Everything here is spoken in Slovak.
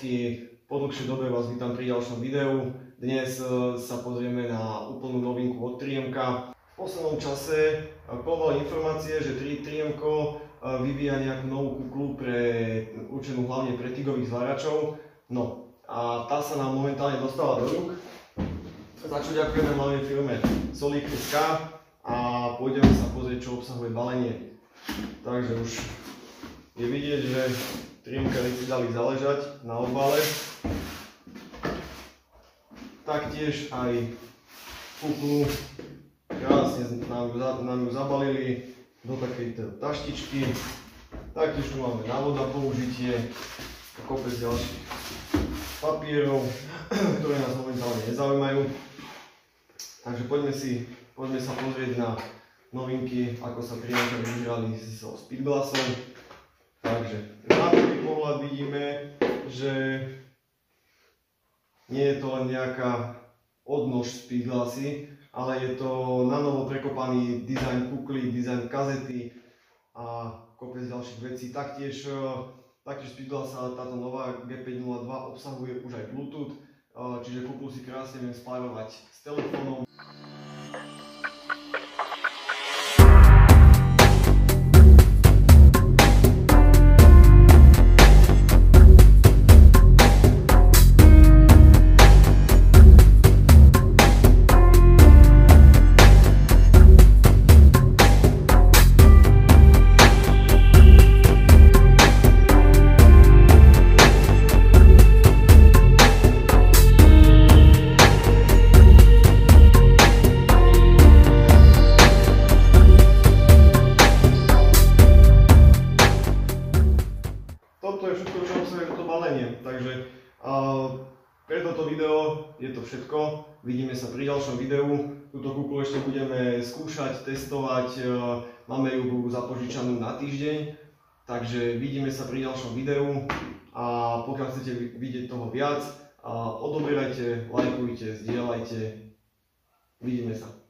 Kráľovský, po dlhšej dobe vás vítam pri ďalšom videu. Dnes sa pozrieme na úplnú novinku od 3Mka. V poslednom čase kolovali informácie, že 3M vyvíja nejakú novú kuklu určenú hlavne pre tigových zváračov. No a tá sa nám momentálne dostala do rúk. Za čo ďakujeme hlavne firme Solik.sk a pôjdeme sa pozrieť, čo obsahuje balenie. Takže už je vidieť, že 3Mka si dali záležať na obale. Taktiež aj kuklu krásne nám ju zabalili do takejto taštičky. Taktiež tu máme návod na použitie a kopec ďalších papierov, ktoré nás momentálne nezaujímajú. Takže poďme sa pozrieť na novinky, ako sa 3Mka vyhrali so Speedglassom. Takže na prvý pohľad vidíme, že nie je to len nejaká odnož Speedglassy, ale je to nanovo prekopaný dizajn kukly, dizajn kazety a kopec ďalších vecí. Taktiež Speedglass, táto nová G502 obsahuje už aj Bluetooth, čiže kuklu si krásne viem spájovať s telefónom. Toto je všetko, čo obsahuje toto balenie, takže pre toto video je to všetko. Vidíme sa pri ďalšom videu. Túto kuklu ešte budeme skúšať, testovať, máme ju zapožičanú na týždeň, takže vidíme sa pri ďalšom videu a pokiaľ chcete vidieť toho viac, odoberajte, lajkujte, zdieľajte, vidíme sa.